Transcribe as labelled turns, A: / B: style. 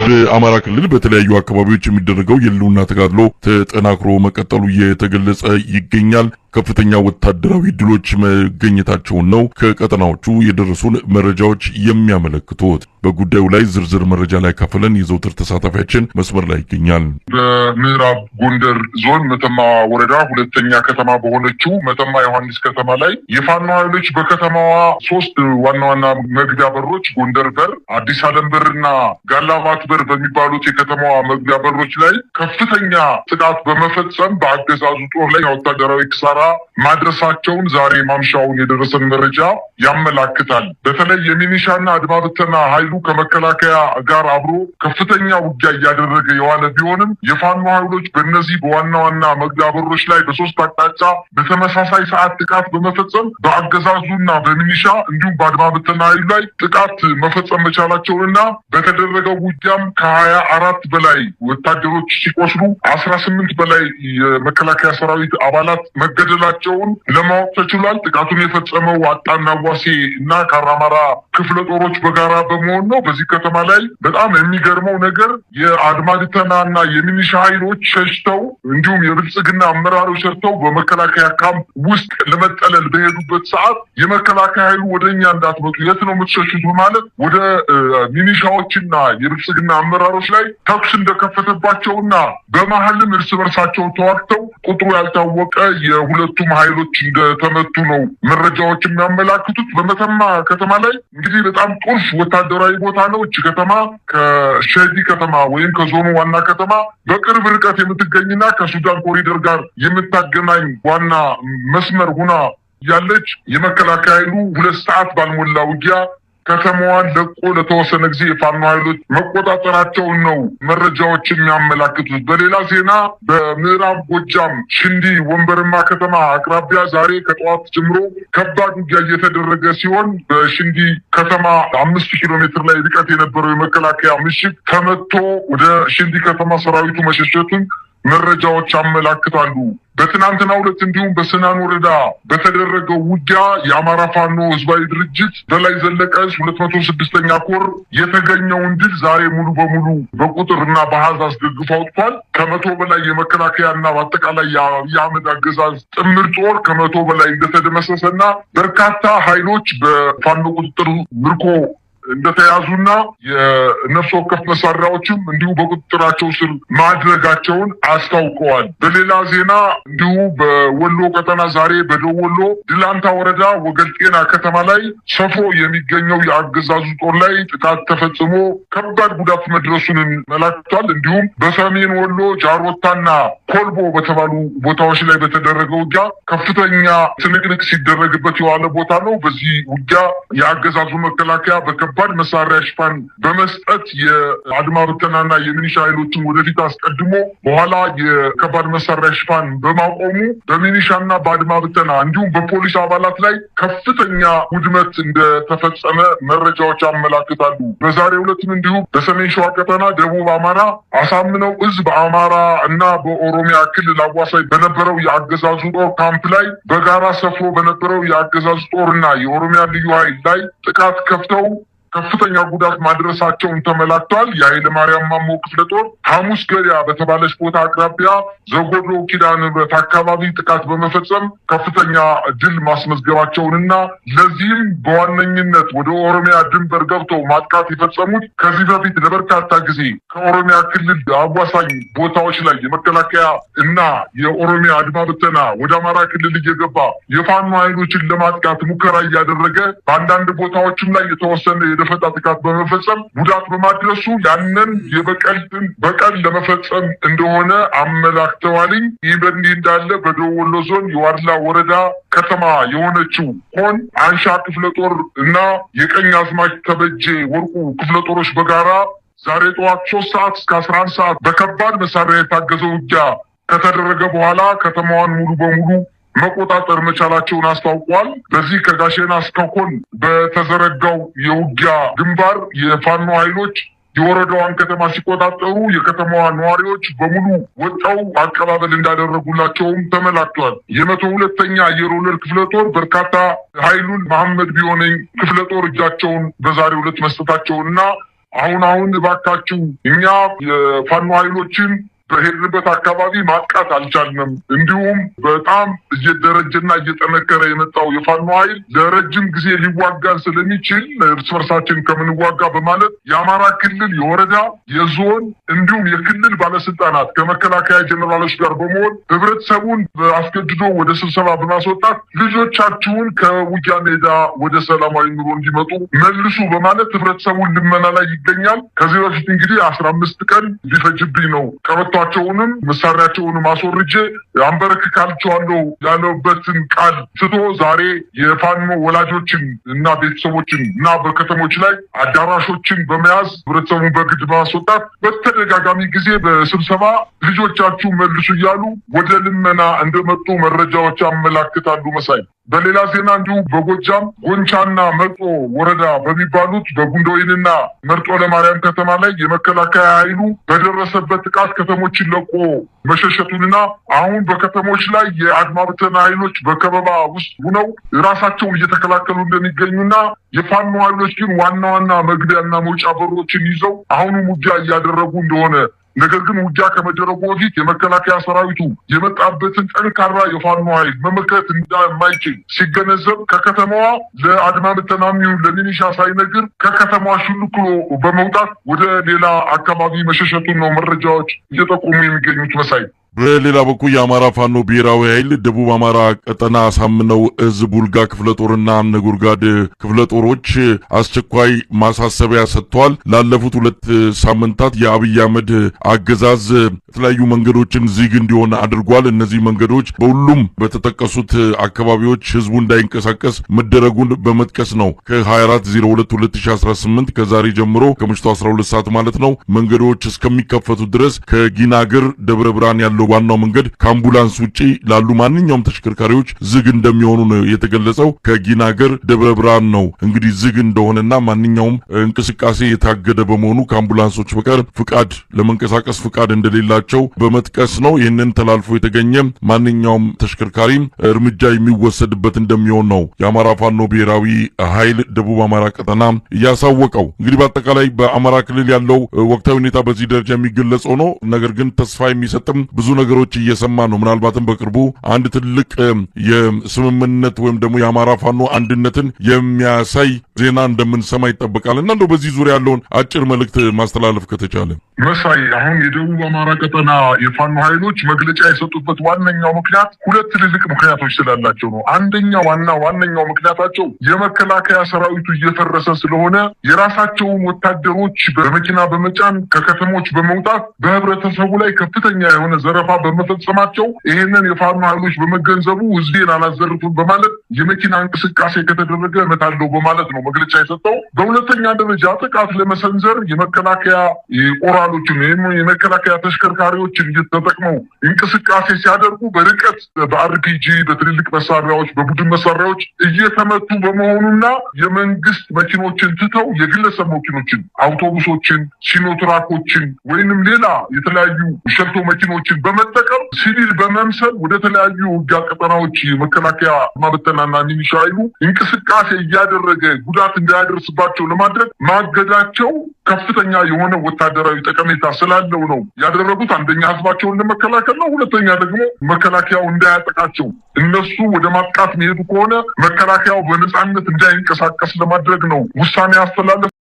A: በአማራ ክልል በተለያዩ አካባቢዎች የሚደረገው የህልውና ተጋድሎ ተጠናክሮ መቀጠሉ እየተገለጸ ይገኛል። ከፍተኛ ወታደራዊ ድሎች መገኘታቸውን ነው ከቀጠናዎቹ የደረሱን መረጃዎች የሚያመለክቱት። በጉዳዩ ላይ ዝርዝር መረጃ ላይ ካፈለን የዘውትር ተሳታፊያችን መስመር ላይ ይገኛል።
B: በምዕራብ ጎንደር ዞን መተማ ወረዳ ሁለተኛ ከተማ በሆነችው መተማ ዮሐንስ ከተማ ላይ የፋኖ ኃይሎች በከተማዋ ሶስት ዋና ዋና መግቢያ በሮች ጎንደር በር፣ አዲስ ዓለም በርና ጋላባት በር በሚባሉት የከተማዋ መግቢያ በሮች ላይ ከፍተኛ ጥቃት በመፈጸም በአገዛዙ ጦር ላይ ወታደራዊ ኪሳራ ማድረሳቸውን ዛሬ ማምሻውን የደረሰን መረጃ ያመላክታል። በተለይ የሚኒሻና አድማ ብተና ኃይሉ ከመከላከያ ጋር አብሮ ከፍተኛ ውጊያ እያደረገ የዋለ ቢሆንም የፋኖ ኃይሎች በእነዚህ በዋና ዋና መግቢያ በሮች ላይ በሶስት አቅጣጫ በተመሳሳይ ሰዓት ጥቃት በመፈጸም በአገዛዙና በሚኒሻ እንዲሁም በአድማ ብተና ኃይሉ ላይ ጥቃት መፈጸም መቻላቸውንና በተደረገው ውጊያም ከ24 በላይ ወታደሮች ሲቆስሉ 18 በላይ የመከላከያ ሰራዊት አባላት መገደላቸውን ለማወቅ ተችሏል። ጥቃቱን የፈጸመው አጣና ዋሴ እና ካራማራ ክፍለ ጦሮች በጋራ በመሆን ነው። በዚህ ከተማ ላይ በጣም የሚገርመው ነገር የአድማ ብተናና የሚኒሻ ኃይሎች ሸሽተው እንዲሁም የብልጽግና አመራሮች ሸሽተው በመከላከያ ካምፕ ውስጥ ለመጠለል በሄዱበት ሰዓት የመከላከያ ኃይሉ ወደኛ እንዳትመጡ የት ነው የምትሸሹት በማለት ወደ ሚኒሻዎችና የብልጽግና አመራሮች ላይ ተኩስ እንደከፈተባቸውና በመሀልም እርስ በርሳቸው ተዋግተው ቁጥሩ ያልታወቀ የሁለቱም ኃይሎች እንደተመቱ ነው መረጃዎች የሚያመላክቱት። በመተማ ከተማ ላይ እንግዲህ በጣም ቁልፍ ወታደራዊ ቦታ ነው። እቺ ከተማ ከሸዲ ከተማ ወይም ከዞኑ ዋና ከተማ በቅርብ ርቀት የምትገኝና ከሱዳን ኮሪደር ጋር የምታገናኝ ዋና መስመር ሆና ያለች የመከላከያ ኃይሉ 2 ሰዓት ባልሞላ ውጊያ ከተማዋን ለቆ ለተወሰነ ጊዜ የፋኖ ኃይሎች መቆጣጠራቸውን ነው መረጃዎች የሚያመላክቱት። በሌላ ዜና በምዕራብ ጎጃም ሽንዲ ወንበርማ ከተማ አቅራቢያ ዛሬ ከጠዋት ጀምሮ ከባድ ውጊያ እየተደረገ ሲሆን በሽንዲ ከተማ 5 ኪሎ ሜትር ላይ ርቀት የነበረው የመከላከያ ምሽግ ተመቶ ወደ ሽንዲ ከተማ ሰራዊቱ መሸሸቱን መረጃዎች ያመላክታሉ። በትናንትናው ዕለት እንዲሁም በስናን ወረዳ በተደረገው ውጊያ የአማራ ፋኖ ህዝባዊ ድርጅት በላይ ዘለቀ 206ኛ ኮር የተገኘውን ድል ዛሬ ሙሉ በሙሉ በቁጥርና በአሃዝ አስደግፎ አውጥቷል። ከ100 በላይ የመከላከያና በአጠቃላይ የአህመድ አገዛዝ ጥምር ጦር ከ100 በላይ እንደተደመሰሰና በርካታ ኃይሎች በፋኖ ቁጥጥር ምርኮ እንደተያዙና የነፍስ ወከፍ መሳሪያዎችም እንዲሁ በቁጥጥራቸው ስር ማድረጋቸውን አስታውቀዋል። በሌላ ዜና እንዲሁ በወሎ ቀጠና ዛሬ በደቡብ ወሎ ድላንታ ወረዳ ወገልጤና ከተማ ላይ ሰፍሮ የሚገኘው የአገዛዙ ጦር ላይ ጥቃት ተፈጽሞ ከባድ ጉዳት መድረሱን መላክቷል። እንዲሁም በሰሜን ወሎ ጃሮታና ኮልቦ በተባሉ ቦታዎች ላይ በተደረገው ውጊያ ከፍተኛ ትንቅንቅ ሲደረግበት የዋለ ቦታ ነው። በዚህ ውጊያ የአገዛዙ መከላከያ ከባድ መሳሪያ ሽፋን በመስጠት የአድማ ብተናና የሚኒሻ ኃይሎችን ወደፊት አስቀድሞ በኋላ የከባድ መሳሪያ ሽፋን በማቆሙ በሚኒሻና በአድማ ብተና እንዲሁም በፖሊስ አባላት ላይ ከፍተኛ ውድመት እንደተፈጸመ መረጃዎች ያመላክታሉ። በዛሬው ዕለትም እንዲሁ በሰሜን ሸዋ ቀጠና ደቡብ አማራ አሳምነው እዝ በአማራ እና በኦሮሚያ ክልል አዋሳኝ በነበረው የአገዛዙ ጦር ካምፕ ላይ በጋራ ሰፍሮ በነበረው የአገዛዙ ጦርና የኦሮሚያ ልዩ ኃይል ላይ ጥቃት ከፍተው ከፍተኛ ጉዳት ማድረሳቸውን ተመላክቷል። የኃይለ ማርያም ማሞ ክፍለ ጦር ሐሙስ ገበያ በተባለች ቦታ አቅራቢያ ዘጎዶ ኪዳነ ምሕረት አካባቢ ጥቃት በመፈጸም ከፍተኛ ድል ማስመዝገባቸውንና ለዚህም በዋነኝነት ወደ ኦሮሚያ ድንበር ገብተው ማጥቃት የፈጸሙት ከዚህ በፊት ለበርካታ ጊዜ ከኦሮሚያ ክልል አዋሳኝ ቦታዎች ላይ የመከላከያ እና የኦሮሚያ አድማ ብተና ወደ አማራ ክልል እየገባ የፋኖ ኃይሎችን ለማጥቃት ሙከራ እያደረገ በአንዳንድ ቦታዎችም ላይ የተወሰነ የደፈጣ ጥቃት በመፈጸም ጉዳት በማድረሱ ያንን በቀል ለመፈጸም እንደሆነ አመላክተዋልኝ። ይህ በእንዲህ እንዳለ በደቡብ ወሎ ዞን የዋድላ ወረዳ ከተማ የሆነችው ሆን አንሻ ክፍለ ጦር እና የቀኝ አዝማች ተበጀ ወርቁ ክፍለ ጦሮች በጋራ ዛሬ ጠዋት 3 ሰዓት እስከ 11 ሰዓት በከባድ መሳሪያ የታገዘ ውጊያ ከተደረገ በኋላ ከተማዋን ሙሉ በሙሉ መቆጣጠር መቻላቸውን አስታውቋል። በዚህ ከጋሼና እስከ ኮን በተዘረጋው የውጊያ ግንባር የፋኖ ኃይሎች የወረዳዋን ከተማ ሲቆጣጠሩ የከተማዋ ነዋሪዎች በሙሉ ወጣው አቀባበል እንዳደረጉላቸውም ተመላክቷል። የ102ኛ አየር ወለድ ክፍለ ጦር በርካታ ኃይሉን መሐመድ ቢሆነኝ ክፍለ ጦር እጃቸውን በዛሬው ዕለት መስጠታቸውና አሁን እባካችሁ እኛ የፋኖ ኃይሎችን በሄድንበት አካባቢ ማጥቃት አልቻልንም። እንዲሁም በጣም እየደረጀና እየጠነከረ የመጣው የፋኖ ኃይል ለረጅም ጊዜ ሊዋጋን ስለሚችል እርስ በርሳችን ከምንዋጋ በማለት የአማራ ክልል የወረዳ የዞን እንዲሁም የክልል ባለስልጣናት ከመከላከያ ጀነራሎች ጋር በመሆን ህብረተሰቡን አስገድዶ ወደ ስብሰባ በማስወጣት ልጆቻችሁን ከውጊያ ሜዳ ወደ ሰላማዊ ኑሮ እንዲመጡ መልሱ በማለት ህብረተሰቡን ልመና ላይ ይገኛል። ከዚህ በፊት እንግዲህ 15 ቀን ሊፈጅብኝ ነው ቸውንም መሳሪያቸውንም አስወርጄ አንበረክካቸዋለሁ ያለበትን ቃል ትቶ ዛሬ የፋኖ ወላጆችን እና ቤተሰቦችን እና በከተሞች ላይ አዳራሾችን በመያዝ ህብረተሰቡን በግድ በማስወጣት በተደጋጋሚ ጊዜ በስብሰባ ልጆቻችሁ መልሱ እያሉ ወደ ልመና እንደመጡ መረጃዎች ያመላክታሉ። መሳይ በሌላ ዜና እንዲሁ በጎጃም ጎንቻና መርጦ ወረዳ በሚባሉት በጉንዶይንና መርጦ ለማርያም ከተማ ላይ የመከላከያ ኃይሉ በደረሰበት ጥቃት ከተሞችን ለቆ መሸሸቱንና አሁን በከተሞች ላይ የአድማ ብተና ኃይሎች በከበባ ውስጥ ሆነው ራሳቸውን እየተከላከሉ እንደሚገኙና የፋኖ ኃይሎች ግን ዋና መግቢያና መውጫ በሮችን ይዘው አሁንም ውጊያ እያደረጉ እንደሆነ ነገር ግን ውጊያ ከመደረጉ በፊት የመከላከያ ሰራዊቱ የመጣበትን ጠንካራ የፋኖ ኃይል መመከት እንደማይችል ሲገነዘብ ከከተማዋ ለአድማ ብተናም ይሁን ለሚኒሻ ሳይነግር ከከተማዋ ሹልክሎ በመውጣት ወደ ሌላ አካባቢ መሸሸቱን ነው መረጃዎች እየጠቆሙ የሚገኙት። መሳይ
A: በሌላ በኩል የአማራ ፋኖ ብሔራዊ ኃይል ደቡብ አማራ ቀጠና አሳምነው እዝ ቡልጋ ክፍለ ጦርና ነጎድጓድ ክፍለ ጦሮች አስቸኳይ ማሳሰቢያ ሰጥተዋል። ላለፉት 2 ሳምንታት የአብይ አህመድ አገዛዝ የተለያዩ መንገዶችን ዝግ እንዲሆን አድርጓል። እነዚህ መንገዶች በሁሉም በተጠቀሱት አካባቢዎች ህዝቡ እንዳይንቀሳቀስ መደረጉን በመጥቀስ ነው ከ24/02/2018 ከዛሬ ጀምሮ ከምሽቱ 12 ሰዓት ማለት ነው መንገዶች እስከሚከፈቱ ድረስ ከጊናግር ደብረ ብርሃን ያለው ዋናው መንገድ ከአምቡላንስ ውጪ ላሉ ማንኛውም ተሽከርካሪዎች ዝግ እንደሚሆኑ ነው የተገለጸው። ከጊናገር ደብረ ብርሃን ነው እንግዲህ ዝግ እንደሆነና ማንኛውም እንቅስቃሴ የታገደ በመሆኑ ከአምቡላንሶች በቀር ለመንቀሳቀስ ፍቃድ እንደሌላቸው በመጥቀስ ነው። ይህንን ተላልፎ የተገኘ ማንኛውም ተሽከርካሪም እርምጃ የሚወሰድበት እንደሚሆን ነው የአማራ ፋኖ ብሔራዊ ኃይል ደቡብ አማራ ቀጠና እያሳወቀው። እንግዲህ በአጠቃላይ በአማራ ክልል ያለው ወቅታዊ ሁኔታ በዚህ ደረጃ የሚገለጸው ነው። ነገር ግን ተስፋ የሚሰጥም ብዙ ነገሮች እየሰማ ነው። ምናልባትም በቅርቡ አንድ ትልቅ የስምምነት ወይም ደግሞ የአማራ ፋኖ አንድነትን የሚያሳይ ዜና እንደምንሰማ ይጠበቃል እና እንደው በዚህ ዙሪያ ያለውን አጭር መልእክት ማስተላለፍ ከተቻለ።
B: መሳይ አሁን የደቡብ አማራ ቀጠና የፋኖ ኃይሎች መግለጫ የሰጡበት ዋነኛው ምክንያት 2 ትልልቅ ምክንያቶች ስላላቸው ነው። ዋነኛው ምክንያታቸው የመከላከያ ሰራዊቱ እየፈረሰ ስለሆነ የራሳቸውን ወታደሮች በመኪና በመጫን ከከተሞች በመውጣት በህብረተሰቡ ላይ ከፍተኛ የሆነ ዘረፋ በመፈጸማቸው ይሄንን የፋኖ ኃይሎች በመገንዘቡ ህዝቤን አላዘርፉም በማለት የመኪና እንቅስቃሴ ከተደረገ እመታለሁ በማለት ነው መግለጫ የሰጠው። በሁለተኛ ደረጃ ጥቃት ለመሰንዘር የመከላከያ ኦራሎችን ወይም የመከላከያ ተሽከርካሪዎችን ተጠቅመው እንቅስቃሴ ሲያደርጉ በርቀት በአርፒጂ በትልልቅ መሳሪያዎች በቡድን መሳሪያዎች እየተመቱ በመሆኑና የመንግስት መኪኖችን ትተው የግለሰብ መኪኖችን አውቶቡሶችን፣ ሲኖትራኮችን ወይንም ሌላ የተለያዩ ሸልቶ መኪኖችን በመጠቀም ሲቪል በመምሰል ወደ ተለያዩ ውጊያ ቀጠናዎች መከላከያ ማበተናና ሚኒሻ ኃይሉ እንቅስቃሴ እያደረገ ጉዳት እንዳያደርስባቸው ለማድረግ ማገዳቸው ከፍተኛ የሆነ ወታደራዊ ጠቀሜታ ስላለው ነው ያደረጉት። አንደኛ ህዝባቸውን ለመከላከል ነው። ሁለተኛ ደግሞ መከላከያው እንዳያጠቃቸው እነሱ ወደ ማጥቃት የሚሄዱ ከሆነ መከላከያው በነጻነት እንዳይንቀሳቀስ ለማድረግ ነው ውሳኔ ያስተላለፉ።